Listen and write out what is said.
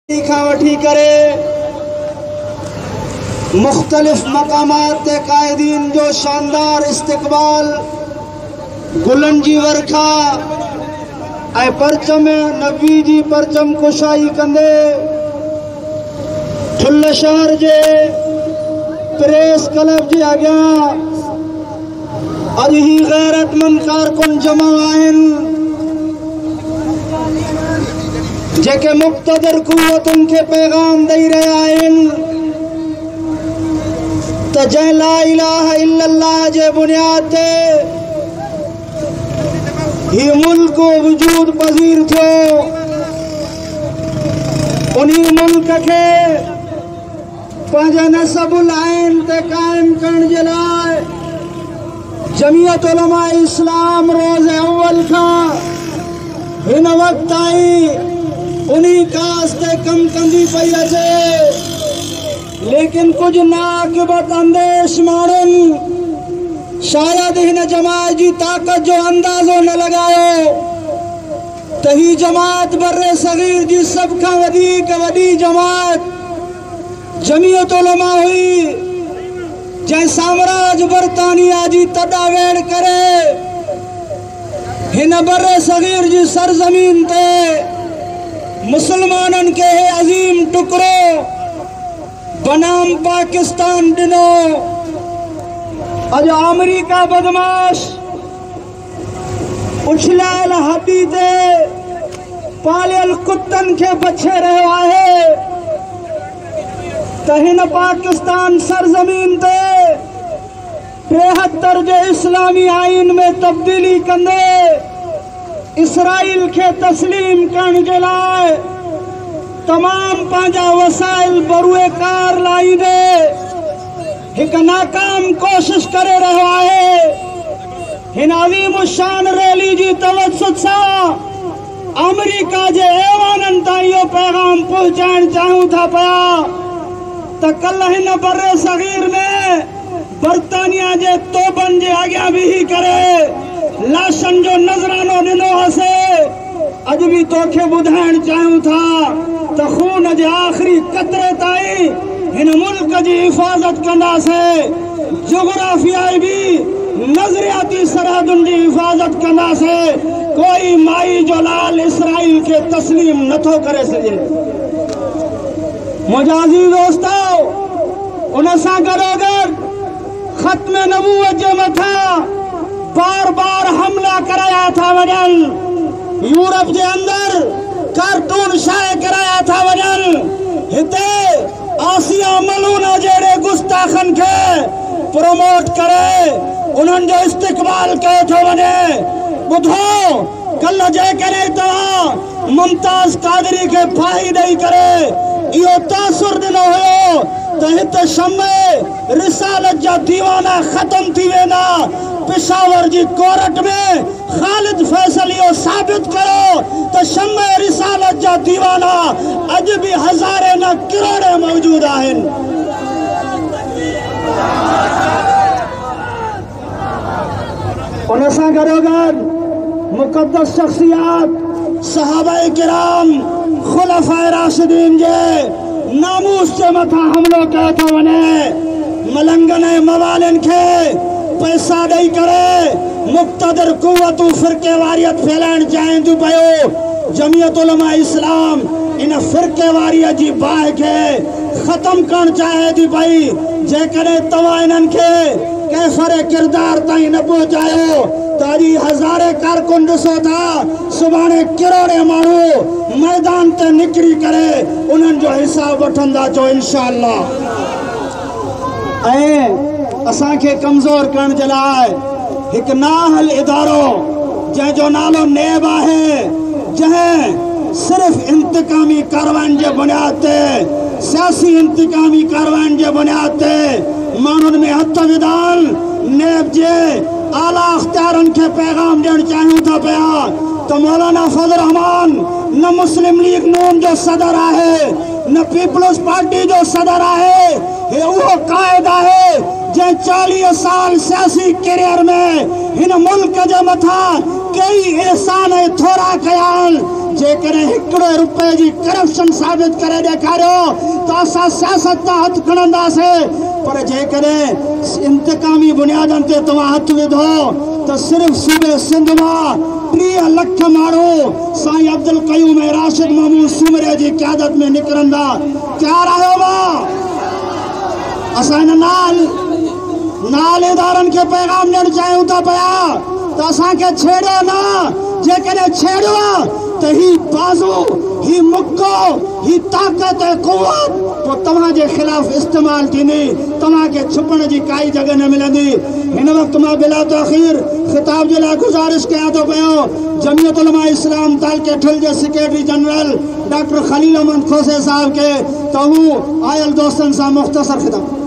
वठी करे मुख्तलिफ मकामात ते कायदीन जो शानदार इस्तकबाल गुलन जी वर्खा ऐं परचम नबी जी परचम कुशाई कंदे ठुल्ल शहर जे प्रेस क्लब जे अॻियां अॼु ही गैरतमंद कारकुन जमा आहिनि जेके मुक़्तदर कुव्वतुनि खे पैगाम ॾेई रहिया आहिनि त जंहिं ला इलाहा इल्लल्लाह जे बुनियाद ते हीउ मुल्क वजूद पज़ीर थियो। उन्ही मुल्क खे पंहिंजे नसबुल आइन ते क़ाइम करण जे लाइ जमीयत उलमा इस्लाम रोज़ अव्वल खां हिन वक़्त ताईं उन्हीं कास ते कम कंदी पई अचे, लेकिन कुछ नाक़िबत अंदेश माण्हुनि शायद हिन जमात जी ताकत जो अंदाज़ो न लगायो त ही जमात बर्रे सगीर जी सब खां वधीक वॾी जमात जमीयत उलमा हुई, जंहिं साम्राज बरतानिया जी तॾावेड़ करे हिन बर्रे सगीर जी सरजमीन ते मुसलमानन के अजीम टुकड़ो बनाम पाकिस्तान दिनो। अज अमेरिका बदमाश उछलायल हड्डी ते पालियल कुत्तन के बचे रहियो आहे त हिन पाकिस्तान सरजमीन ते 73 जे इस्लामी आइन में तब्दीली कंदे इसराइल के तस्लीम करण जे लाइ तमाम पंहिंजा वसाइल बरुए कार लाईंदे हिक नाकाम कोशिश करे रहियो आहे। हिन अज़ीम शान रैली जी तवसुत सां अमेरिका जे ऐवाननि ताईं इहो पैगाम पहुचाइण चाहियूं था पिया त कल हिन बर्रे सगीर में बरतानिया जे तोबनि जे अॻियां बीही करे लाशन जो नजरानो ॾिनो हसे। अॼु बि तोखे ॿुधाइण चाहियूं था त खून जे आख़िरी कतरे ताईं हिन मुल्क जी हिफ़ाज़त कंदासीं, जोग्राफियाई भी नज़रियाती सरहदुनि जी हिफ़ाज़त कंदासीं। कोई माई जो लाल इसराइल के तस्लीम नथो करे सघे। मुंहिंजा अज़ीज़ दोस्तो, उन सां गॾोगॾु ख़त्म नबूवत जे मथां बार बार हमला कराया था वजन, यूरोप के अंदर कार्टून शाये कराया था वजन, हिते आसिया मलूना जेड़े गुस्ताखन के प्रोमोट करे उन्हनि जो इस्तकबाल कयो थो वञे। ॿुधो, कल जेकॾहिं तव्हां मुमताज़ कादरी के फाही ॾेई करे इहो तासुर ॾिनो हुयो त हिते शम्मे रिसालत जा दीवाना ख़त्म थी वेंदा, पेशावर जी कोर्ट में खालिद फैसल इहो साबित कयो त शम्मे रिसालत जा दीवाना अॼु बि हज़ारे न किरोड़े मौजूद आहिनि। उन सां गॾोगॾु मुक़द्दस शख्सियात सहाबाए किराम खुलफाए राशिदीन जे नामूस जे मथां हमलो कयो थो वञे। मलंगन ऐं मवालिन खे पैसा ॾेई करे मुक़्तदर कुव्वतूं फ़िरके वारियत फैलाइण चाहिनि थियूं पियो। जमीयत उलमा इस्लाम इन फ़िरके वारीअ जी बाहि खे ख़त्म करणु चाहे थी पई। जेकॾहिं तव्हां इन्हनि खे कैफ़र किरदार ताईं न पहुचायो त अॼु हज़ारे कारकुन ॾिसो था, सुभाणे किरोड़े माण्हू मैदान ते निकिरी करे उन्हनि जो हिसाब वठंदा चो इंशाअल्लाह। ऐं असांखे कमज़ोर करण जे लाइ हिकु नाहल इदारो जंहिंजो नालो नेब आहे, जंहिं सिर्फ़ इंतकामी कारवाइन जे बुनियाद ते, सियासी इंतकामी कारवाइन जे बुनियाद ते माण्हुनि में हथ विधान नेब जे आला अख्तियारनि खे पैगाम ॾियण चाहियूं था पिया त मौलाना फज़ल रहमान न मुस्लिम लीग नून जो सदर आहे, न पीपल्स पार्टी जो सदर आहे, हे उहो क़ाइद आहे जंहिं 40 साल सियासी कैरियर में हिन मुल्क जे मथां कई एहसान थोड़ा कया जेकॾहिं हिकिड़े रुपए जी करप्शन साबित करे ॾेखारियो त असां सियासत तां हथ खणंदासीं, पर जेकॾहिं इंतकामी बुनियादनि ते तव्हां हथ विधो त सिर्फ़ सूबे सिंध मां 30 लख माण्हू साईं अब्दुल क़यूम ऐं राशिद महमूद सूमरे जी क़यादत में निकिरंदा। तयारु आहियो मां? असां हिन नाल इदारनि खे पैगाम ॾियणु चाहियूं था पिया त असांखे छेड़ियो न, जेकॾहिं छेड़ियो त ही बाज़ू, ही मुक्को, ही ताक़त ऐं क़ुव्वत पोइ तव्हांजे ख़िलाफ़ इस्तेमालु थींदी, तव्हांखे छुपण जी काई जॻह न मिलंदी। हिन वक़्तु मां बिला तख़ीर ख़िताब जे लाइ गुज़ारिश कयां थो पियो जमियत उलमा इस्लाम तालके ठुल जे secretary general doctor Khalil Ahmed Khoso साहब के त हू आयल दोस्तनि सां मुख़्तसर ख़िताब